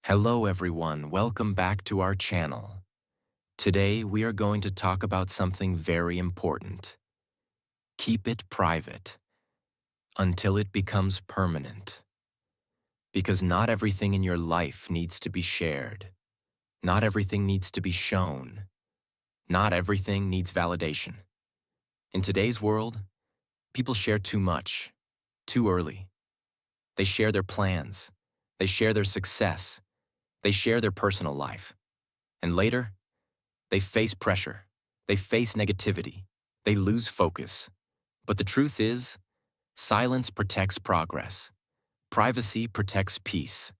Hello everyone, welcome back to our channel. Today we are going to talk about something very important. Keep it private until it becomes permanent. Because not everything in your life needs to be shared. Not everything needs to be shown. Not everything needs validation. In today's world, people share too much, too early. They share their plans. They share their success. They share their personal life. And later, they face pressure. They face negativity. They lose focus. But the truth is, silence protects progress. Privacy protects peace.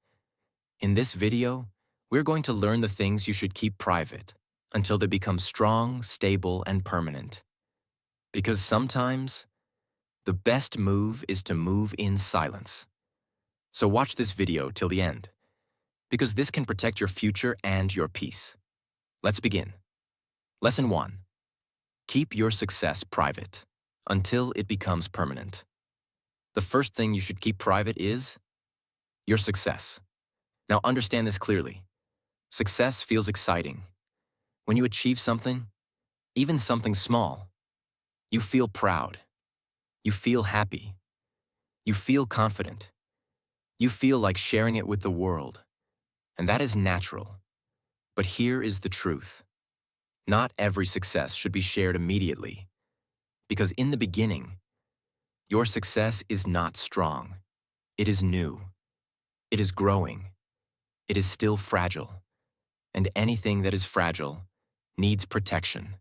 In this video, we're going to learn the things you should keep private until they become strong, stable, and permanent. Because sometimes, the best move is to move in silence. So watch this video till the end, because this can protect your future and your peace. Let's begin. Lesson 1. Keep your success private until it becomes permanent. The first thing you should keep private is your success. Now understand this clearly. Success feels exciting. When you achieve something, even something small, you feel proud. You feel happy. You feel confident. You feel like sharing it with the world. And that is natural. But here is the truth. Not every success should be shared immediately, because in the beginning, your success is not strong. It is new. It is growing. It is still fragile. And anything that is fragile needs protection,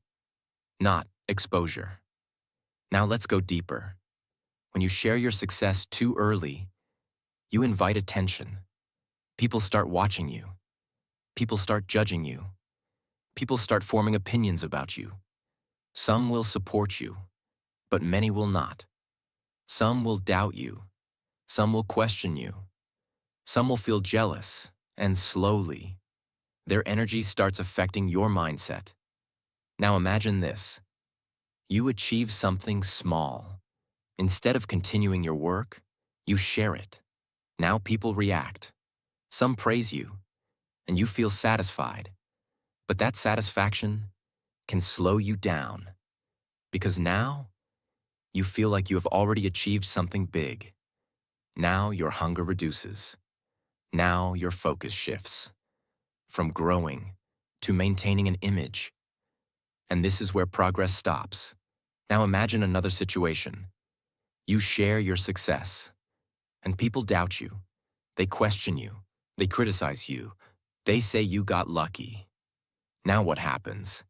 not exposure. Now let's go deeper. When you share your success too early, you invite attention. People start watching you. People start judging you. People start forming opinions about you. Some will support you, but many will not. Some will doubt you. Some will question you. Some will feel jealous, and slowly, their energy starts affecting your mindset. Now imagine this. You achieve something small. Instead of continuing your work, you share it. Now people react. Some praise you, and you feel satisfied. But that satisfaction can slow you down, because now you feel like you have already achieved something big. Now your hunger reduces. Now your focus shifts from growing to maintaining an image. And this is where progress stops. Now imagine another situation. You share your success, and people doubt you. They question you. They criticize you. They say you got lucky. Now what happens?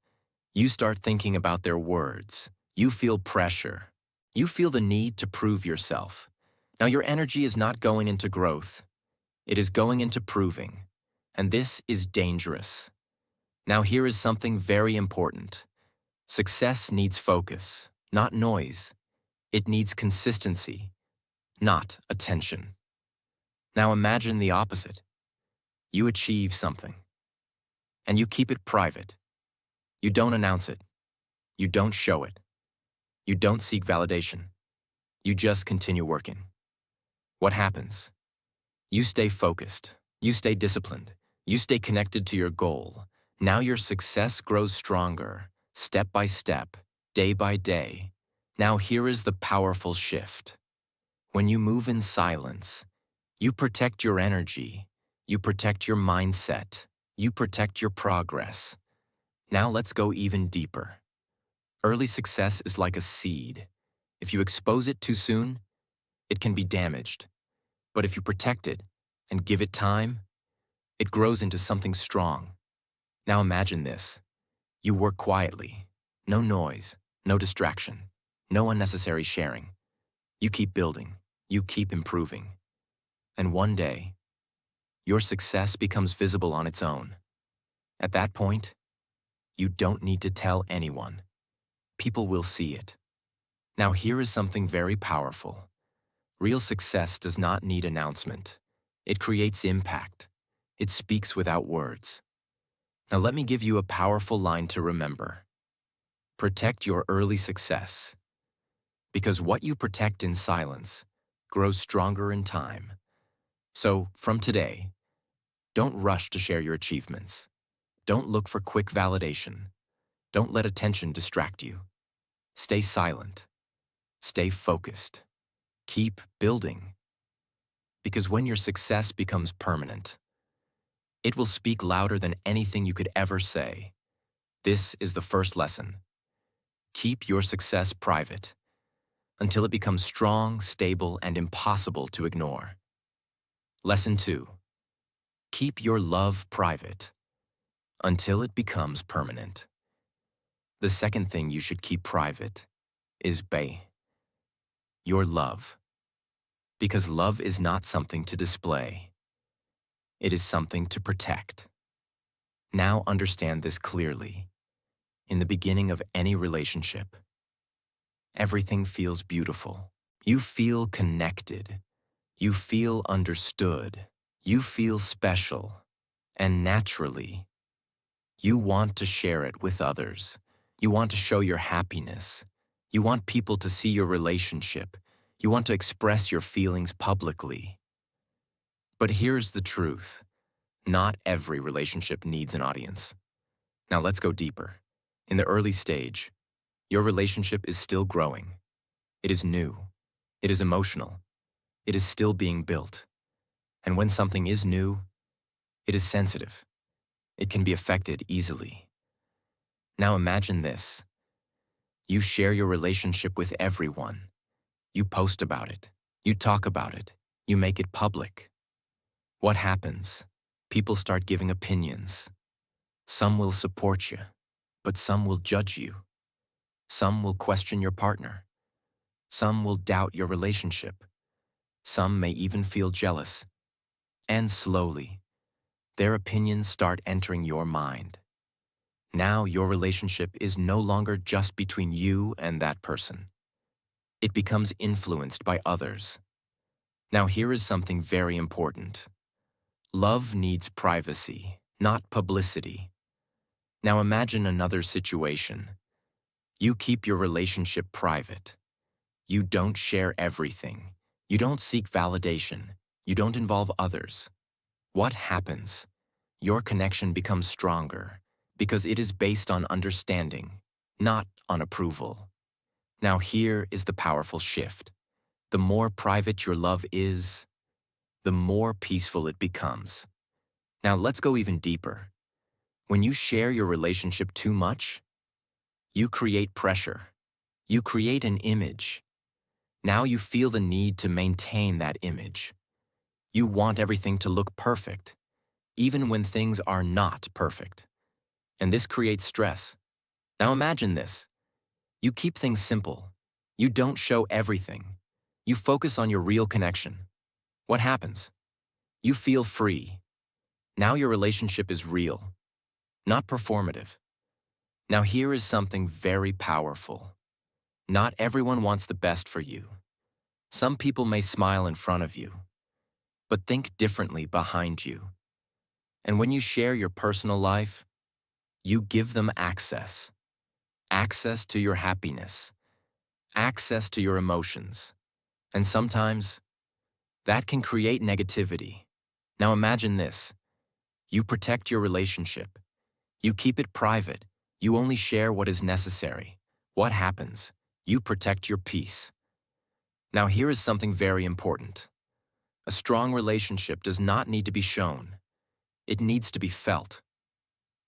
You start thinking about their words. You feel pressure. You feel the need to prove yourself. Now your energy is not going into growth. It is going into proving. And this is dangerous. Now here is something very important. Success needs focus, not noise. It needs consistency, not attention. Now imagine the opposite. You achieve something, and you keep it private. You don't announce it. You don't show it. You don't seek validation. You just continue working. What happens? You stay focused. You stay disciplined. You stay connected to your goal. Now your success grows stronger, step by step, day by day. Now here is the powerful shift. When you move in silence, you protect your energy. You protect your mindset. You protect your progress. Now let's go even deeper. Early success is like a seed. If you expose it too soon, it can be damaged. But if you protect it and give it time, it grows into something strong. Now imagine this. You work quietly. No noise, no distraction, no unnecessary sharing. You keep building. You keep improving. And one day, your success becomes visible on its own. At that point, you don't need to tell anyone. People will see it. Now here is something very powerful. Real success does not need announcement. It creates impact. It speaks without words. Now let me give you a powerful line to remember. Protect your early success. Because what you protect in silence grows stronger in time. So from today, Don't rush to share your achievements. Don't look for quick validation. Don't let attention distract you. Stay silent. Stay focused. Keep building. Because when your success becomes permanent, it will speak louder than anything you could ever say. This is the first lesson. Keep your success private until it becomes strong, stable, and impossible to ignore. Lesson 2. Keep your love private until it becomes permanent. The second thing you should keep private is your love. Because love is not something to display. It is something to protect. Now understand this clearly. In the beginning of any relationship, everything feels beautiful. You feel connected. You feel understood. You feel special. And naturally, you want to share it with others. You want to show your happiness. You want people to see your relationship. You want to express your feelings publicly. But here's the truth. Not every relationship needs an audience. Now let's go deeper. In the early stage, your relationship is still growing. It is new. It is emotional. It is still being built. And when something is new, it is sensitive. It can be affected easily. Now imagine this. You share your relationship with everyone. You post about it. You talk about it. You make it public. What happens? People start giving opinions. Some will support you, but some will judge you. Some will question your partner. Some will doubt your relationship. Some may even feel jealous. And slowly, their opinions start entering your mind. Now your relationship is no longer just between you and that person. It becomes influenced by others. Now here is something very important. Love needs privacy, not publicity. Now imagine another situation. You keep your relationship private. You don't share everything. You don't seek validation. You don't involve others. What happens? Your connection becomes stronger because it is based on understanding, not on approval. Now here is the powerful shift. The more private your love is, the more peaceful it becomes. Now let's go even deeper. When you share your relationship too much, you create pressure. You create an image. Now you feel the need to maintain that image. You want everything to look perfect, even when things are not perfect. And this creates stress. Now imagine this. You keep things simple. You don't show everything. You focus on your real connection. What happens? You feel free. Now your relationship is real, not performative. Now here is something very powerful. Not everyone wants the best for you. Some people may smile in front of you, but think differently behind you. And when you share your personal life, you give them access. Access to your happiness. Access to your emotions. And sometimes, that can create negativity. Now imagine this. You protect your relationship. You keep it private. You only share what is necessary. What happens? You protect your peace. Now here is something very important. A strong relationship does not need to be shown. It needs to be felt.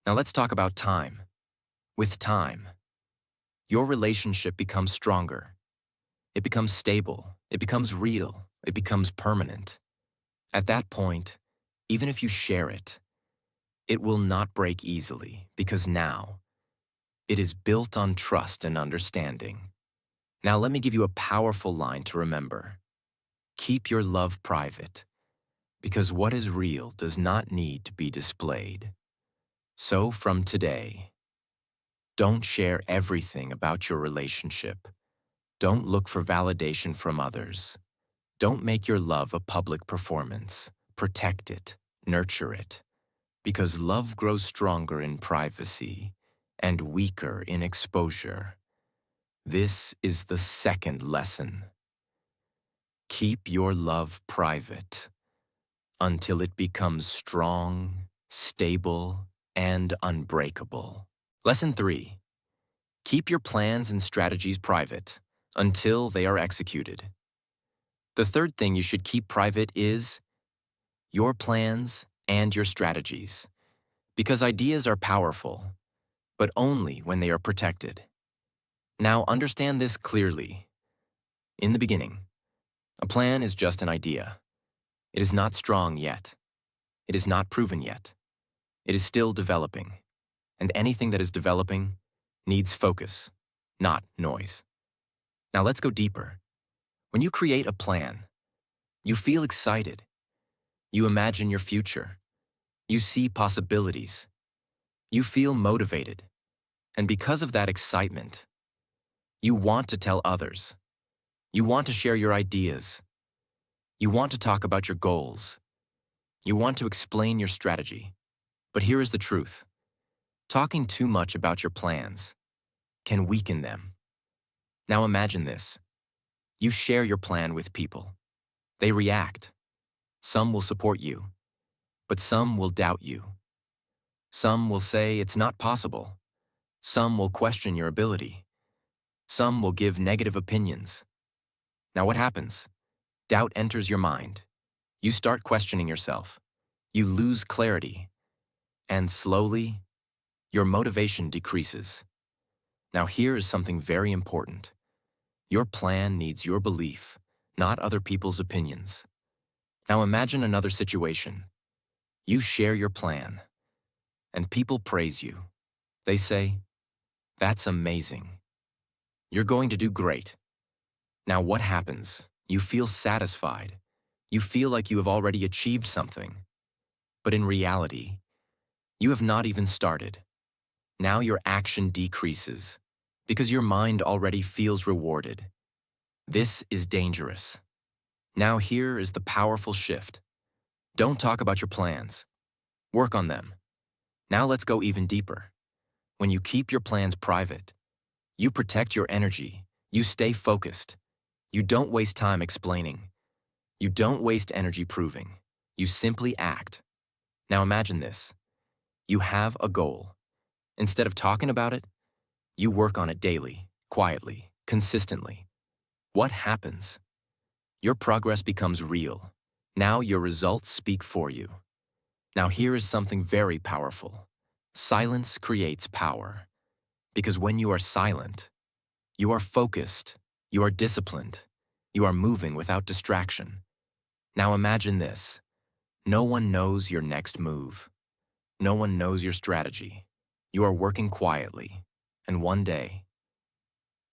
Now let's talk about time. With time, your relationship becomes stronger. It becomes stable. It becomes real. It becomes permanent. At that point, even if you share it, it will not break easily because now it is built on trust and understanding. Now let me give you a powerful line to remember. Keep your love private because what is real does not need to be displayed. So from today, don't share everything about your relationship. Don't look for validation from others. Don't make your love a public performance. Protect it, nurture it, because love grows stronger in privacy and weaker in exposure. This is the second lesson. Keep your love private until it becomes strong, stable, and unbreakable. Lesson 3. Keep your plans and strategies private until they are executed. The third thing you should keep private is your plans and your strategies, because ideas are powerful, but only when they are protected. Now understand this clearly. In the beginning, a plan is just an idea. It is not strong yet. It is not proven yet. It is still developing. And anything that is developing needs focus, not noise. Now let's go deeper. When you create a plan, you feel excited. You imagine your future. You see possibilities. You feel motivated. And because of that excitement, you want to tell others. You want to share your ideas. You want to talk about your goals. You want to explain your strategy. But here is the truth. Talking too much about your plans can weaken them. Now imagine this. You share your plan with people. They react. Some will support you, but some will doubt you. Some will say it's not possible. Some will question your ability. Some will give negative opinions. Now what happens? Doubt enters your mind. You start questioning yourself. You lose clarity. And slowly, your motivation decreases. Now here is something very important. Your plan needs your belief, not other people's opinions. Now imagine another situation. You share your plan, and people praise you. They say, "That's amazing. You're going to do great." Now what happens? You feel satisfied. You feel like you have already achieved something. But in reality, you have not even started. Now your action decreases because your mind already feels rewarded. This is dangerous. Now here is the powerful shift. Don't talk about your plans. Work on them. Now let's go even deeper. When you keep your plans private, you protect your energy. You stay focused. You don't waste time explaining. You don't waste energy proving. You simply act. Now imagine this. You have a goal. Instead of talking about it, you work on it daily, quietly, consistently. What happens? Your progress becomes real. Now your results speak for you. Now here is something very powerful. Silence creates power. Because when you are silent, you are focused, you are disciplined, you are moving without distraction. Now imagine this. No one knows your next move. No one knows your strategy. You are working quietly, and one day,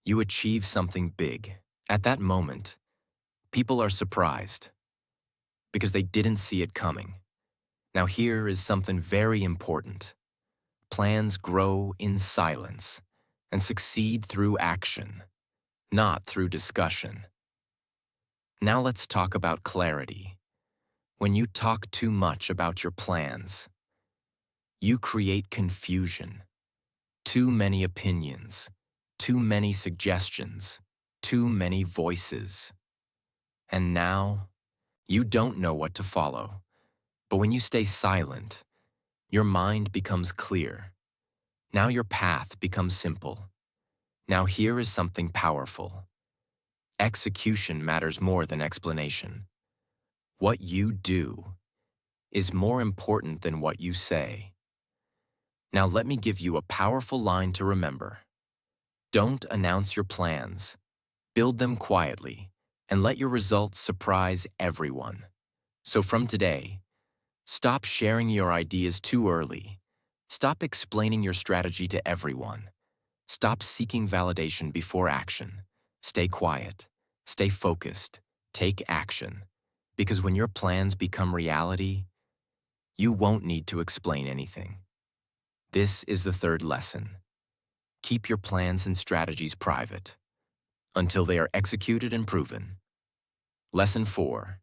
you achieve something big. At that moment, people are surprised because they didn't see it coming. Now here is something very important. Plans grow in silence and succeed through action, not through discussion. Now let's talk about clarity. When you talk too much about your plans, you create confusion. Too many opinions, too many suggestions, too many voices. And now, you don't know what to follow. But when you stay silent, your mind becomes clear. Now your path becomes simple. Now here is something powerful. Execution matters more than explanation. What you do is more important than what you say. Now let me give you a powerful line to remember. Don't announce your plans. Build them quietly, and let your results surprise everyone. So from today, stop sharing your ideas too early. Stop explaining your strategy to everyone. Stop seeking validation before action. Stay quiet. Stay focused. Take action. Because when your plans become reality, you won't need to explain anything. This is the third lesson. Keep your plans and strategies private until they are executed and proven. Lesson 4.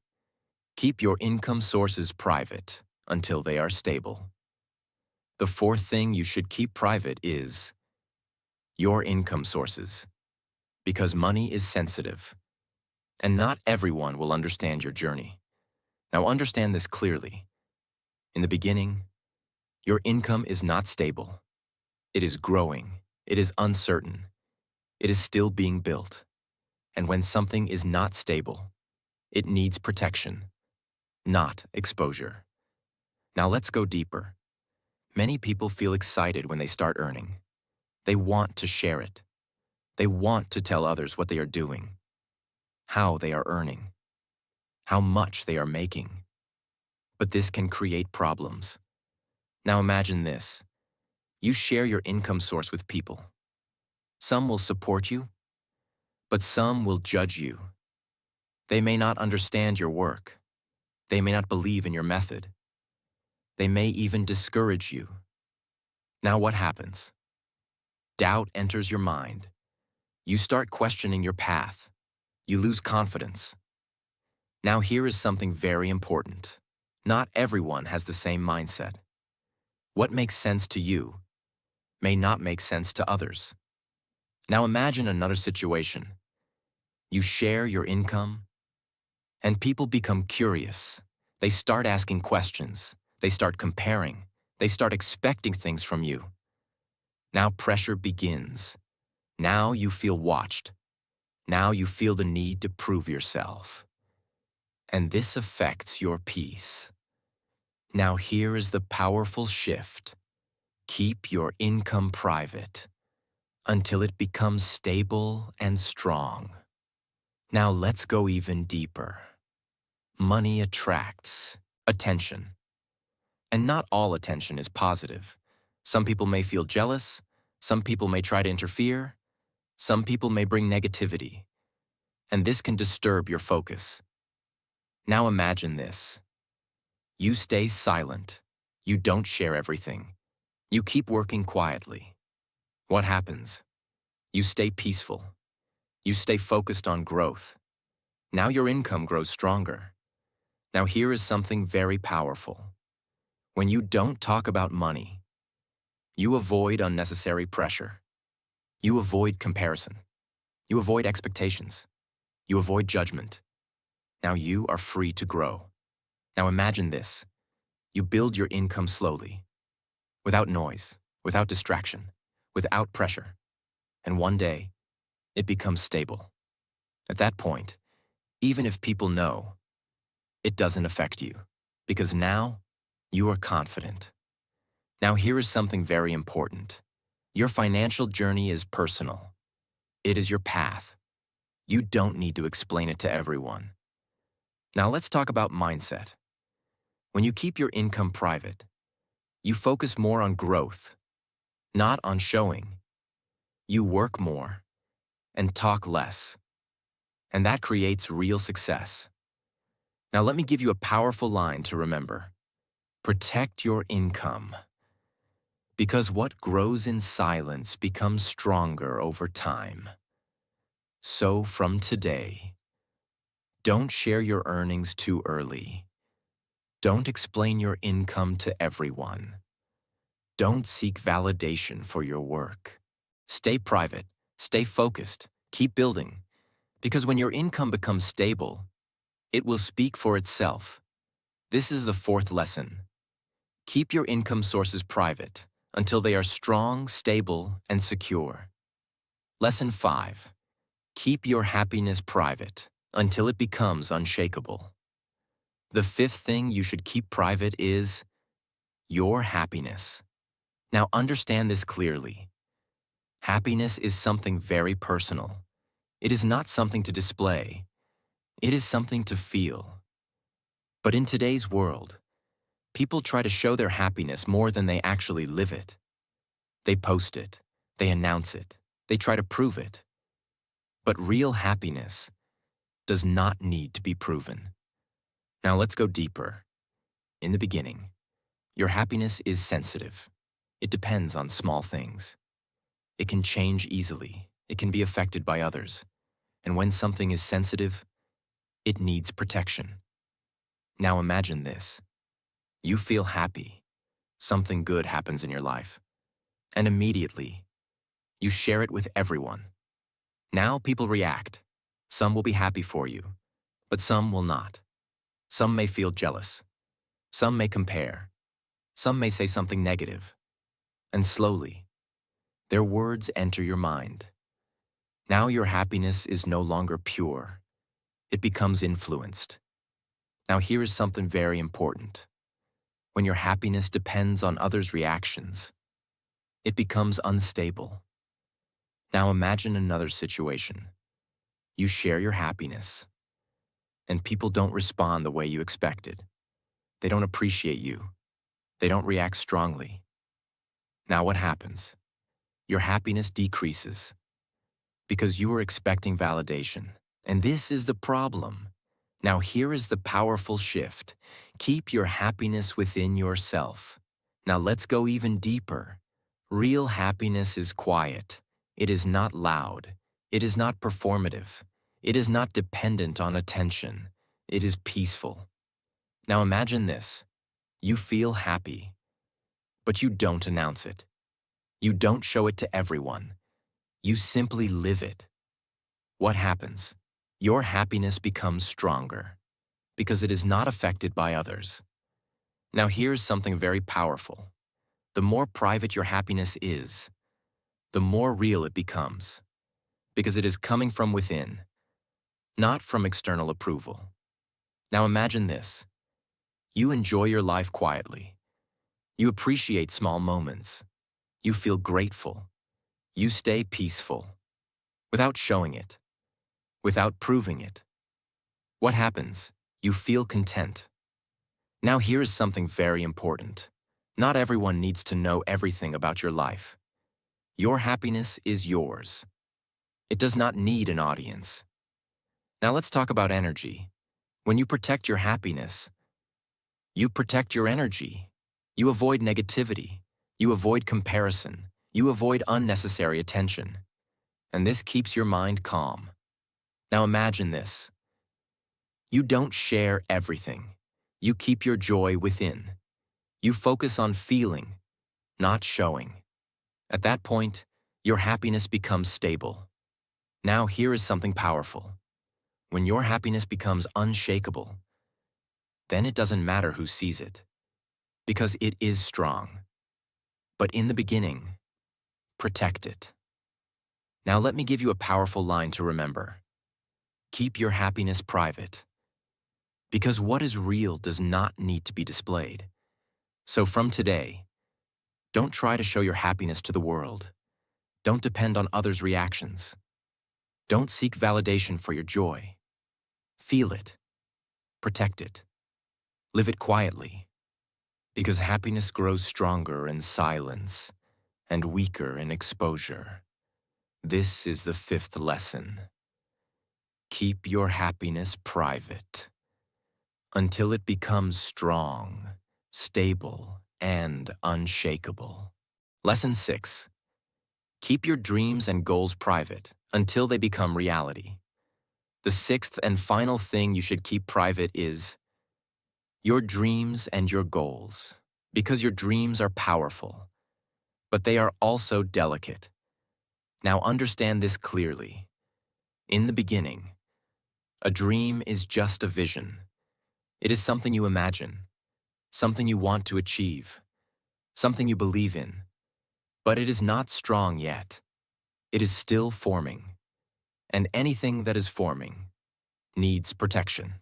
Keep your income sources private until they are stable. The fourth thing you should keep private is your income sources, because money is sensitive, and not everyone will understand your journey. Now understand this clearly. In the beginning, your income is not stable. It is growing. It is uncertain. It is still being built. And when something is not stable, it needs protection, not exposure. Now let's go deeper. Many people feel excited when they start earning. They want to share it. They want to tell others what they are doing, how they are earning, how much they are making. But this can create problems. Now imagine this. You share your income source with people. Some will support you, but some will judge you. They may not understand your work. They may not believe in your method. They may even discourage you. Now what happens? Doubt enters your mind. You start questioning your path. You lose confidence. Now here is something very important. Not everyone has the same mindset. What makes sense to you may not make sense to others. Now imagine another situation. You share your income, and people become curious. They start asking questions. They start comparing. They start expecting things from you. Now pressure begins. Now you feel watched. Now you feel the need to prove yourself. And this affects your peace. Now here is the powerful shift. Keep your income private until it becomes stable and strong. Now let's go even deeper. Money attracts attention. And not all attention is positive. Some people may feel jealous. Some people may try to interfere. Some people may bring negativity. And this can disturb your focus. Now imagine this. You stay silent. You don't share everything. You keep working quietly. What happens? You stay peaceful. You stay focused on growth. Now your income grows stronger. Now here is something very powerful. When you don't talk about money, you avoid unnecessary pressure. You avoid comparison. You avoid expectations. You avoid judgment. Now you are free to grow. Now imagine this. You build your income slowly, without noise, without distraction, without pressure. And one day, it becomes stable. At that point, even if people know, it doesn't affect you, because now you are confident. Now here is something very important. Your financial journey is personal. It is your path. You don't need to explain it to everyone. Now let's talk about mindset. When you keep your income private, you focus more on growth, not on showing. You work more and talk less. And that creates real success. Now let me give you a powerful line to remember. Protect your income. Because what grows in silence becomes stronger over time. So from today, don't share your earnings too early. Don't explain your income to everyone. Don't seek validation for your work. Stay private, stay focused, keep building. Because when your income becomes stable, it will speak for itself. This is the fourth lesson. Keep your income sources private until they are strong, stable, and secure. Lesson 5. Keep your happiness private until it becomes unshakable. The fifth thing you should keep private is your happiness. Now understand this clearly. Happiness is something very personal. It is not something to display. It is something to feel. But in today's world, people try to show their happiness more than they actually live it. They post it. They announce it. They try to prove it. But real happiness does not need to be proven. Now let's go deeper. In the beginning, your happiness is sensitive. It depends on small things. It can change easily. It can be affected by others. And when something is sensitive, it needs protection. Now imagine this. You feel happy. Something good happens in your life. And immediately, you share it with everyone. Now people react. Some will be happy for you, but some will not. Some may feel jealous. Some may compare. Some may say something negative. And slowly, their words enter your mind. Now your happiness is no longer pure. It becomes influenced. Now here is something very important. When your happiness depends on others' reactions, it becomes unstable. Now imagine another situation. You share your happiness, and people don't respond the way you expected. They don't appreciate you. They don't react strongly. Now what happens? Your happiness decreases because you were expecting validation. And this is the problem. Now here is the powerful shift. Keep your happiness within yourself. Now let's go even deeper. Real happiness is quiet. It is not loud. It is not performative. It is not dependent on attention. It is peaceful. Now imagine this. You feel happy, but you don't announce it. You don't show it to everyone. You simply live it. What happens? Your happiness becomes stronger because it is not affected by others. Now here's something very powerful. The more private your happiness is, the more real it becomes because it is coming from within, not from external approval. Now imagine this. You enjoy your life quietly. You appreciate small moments. You feel grateful. You stay peaceful without showing it, without proving it. What happens? You feel content. Now here is something very important. Not everyone needs to know everything about your life. Your happiness is yours. It does not need an audience. Now let's talk about energy. When you protect your happiness, you protect your energy. You avoid negativity. You avoid comparison. You avoid unnecessary attention. And this keeps your mind calm. Now imagine this. You don't share everything. You keep your joy within. You focus on feeling, not showing. At that point, your happiness becomes stable. Now here is something powerful. When your happiness becomes unshakable, then it doesn't matter who sees it, because it is strong. But in the beginning, protect it. Now let me give you a powerful line to remember. Keep your happiness private, because what is real does not need to be displayed. So from today, don't try to show your happiness to the world. Don't depend on others' reactions. Don't seek validation for your joy. Feel it. Protect it. Live it quietly, because happiness grows stronger in silence and weaker in exposure. This is the fifth lesson. Keep your happiness private until it becomes strong, stable, and unshakable. Lesson 6. Keep your dreams and goals private until they become reality. The sixth and final thing you should keep private is your dreams and your goals, because your dreams are powerful, but they are also delicate. Now understand this clearly. In the beginning, a dream is just a vision. It is something you imagine, something you want to achieve, something you believe in. But it is not strong yet. It is still forming. And anything that is forming needs protection.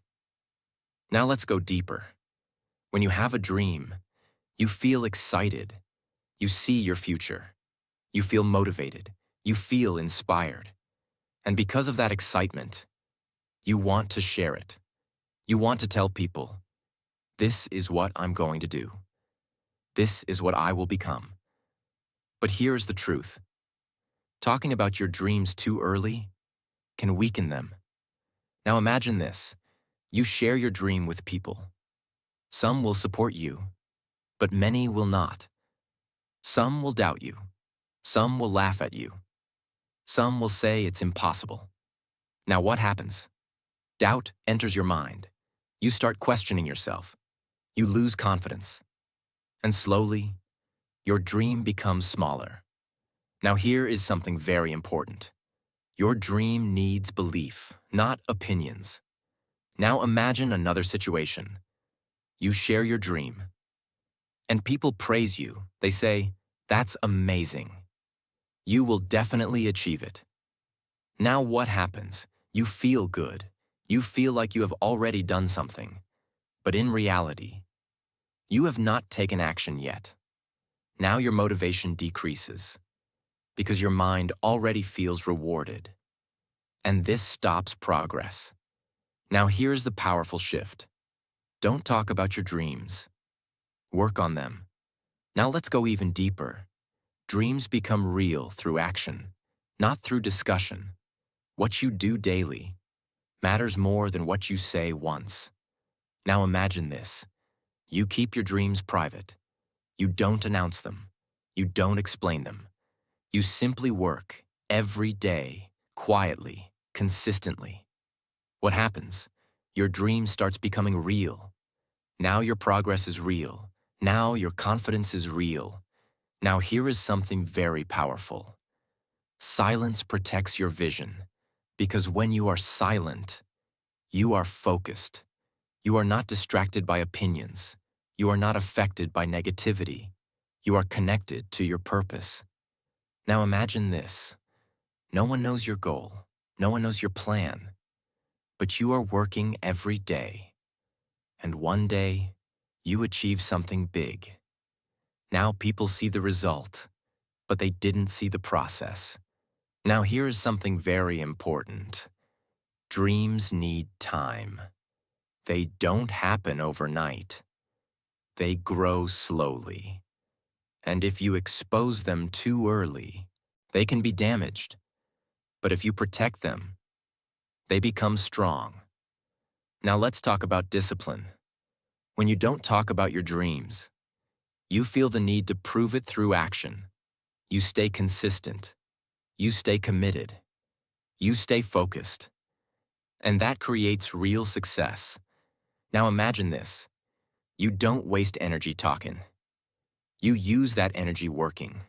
Now let's go deeper. When you have a dream, you feel excited. You see your future. You feel motivated. You feel inspired. And because of that excitement, you want to share it. You want to tell people, this is what I'm going to do. This is what I will become. But here is the truth. Talking about your dreams too early can weaken them. Now imagine this. You share your dream with people. Some will support you, but many will not. Some will doubt you. Some will laugh at you. Some will say it's impossible. Now what happens? Doubt enters your mind. You start questioning yourself. You lose confidence. And slowly, your dream becomes smaller. Now here is something very important. Your dream needs belief, not opinions. Now imagine another situation. You share your dream, and people praise you. They say, "That's amazing. You will definitely achieve it." Now what happens? You feel good. You feel like you have already done something. But in reality, you have not taken action yet. Now your motivation decreases because your mind already feels rewarded. And this stops progress. Now here's the powerful shift. Don't talk about your dreams. Work on them. Now let's go even deeper. Dreams become real through action, not through discussion. What you do daily matters more than what you say once. Now imagine this. You keep your dreams private. You don't announce them. You don't explain them. You simply work every day, quietly, consistently. What happens? Your dream starts becoming real. Now your progress is real. Now your confidence is real. Now here is something very powerful. Silence protects your vision, because when you are silent, you are focused. You are not distracted by opinions. You are not affected by negativity. You are connected to your purpose. Now imagine this. No one knows your goal. No one knows your plan. But you are working every day. And one day, you achieve something big. Now people see the result, but they didn't see the process. Now here is something very important. Dreams need time. They don't happen overnight. They grow slowly. And if you expose them too early, they can be damaged. But if you protect them, they become strong. Now let's talk about discipline. When you don't talk about your dreams, you feel the need to prove it through action. You stay consistent. You stay committed. You stay focused. And that creates real success. Now imagine this. You don't waste energy talking. You use that energy working.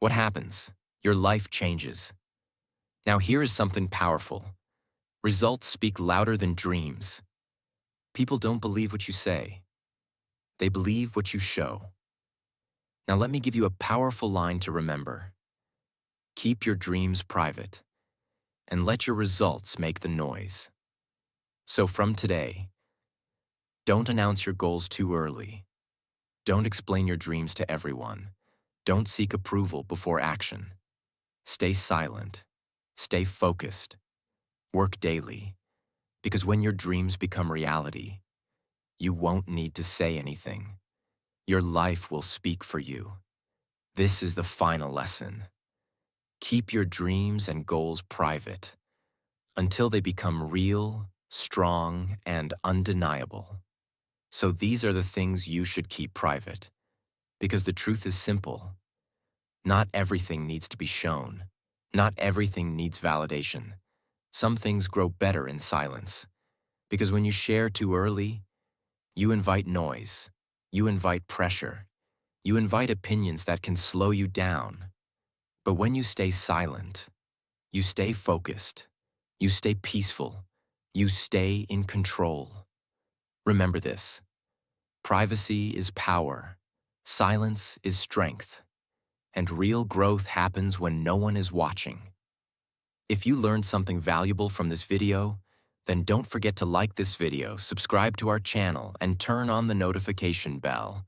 What happens? Your life changes. Now here is something powerful. Results speak louder than dreams. People don't believe what you say. They believe what you show. Now let me give you a powerful line to remember. Keep your dreams private, and let your results make the noise. So from today, don't announce your goals too early. Don't explain your dreams to everyone. Don't seek approval before action. Stay silent. Stay focused. Work daily. Because when your dreams become reality, you won't need to say anything. Your life will speak for you. This is the final lesson. Keep your dreams and goals private until they become real, strong, and undeniable. So these are the things you should keep private, because the truth is simple. Not everything needs to be shown. Not everything needs validation. Some things grow better in silence, because when you share too early, you invite noise, you invite pressure, you invite opinions that can slow you down. But when you stay silent, you stay focused, you stay peaceful, you stay in control. Remember this. Privacy is power. Silence is strength. And real growth happens when no one is watching. If you learned something valuable from this video, then don't forget to like this video, subscribe to our channel, and turn on the notification bell,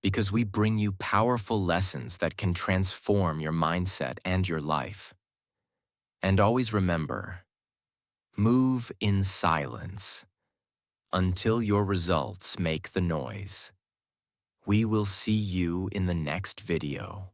because we bring you powerful lessons that can transform your mindset and your life. And always remember, move in silence until your results make the noise. We will see you in the next video.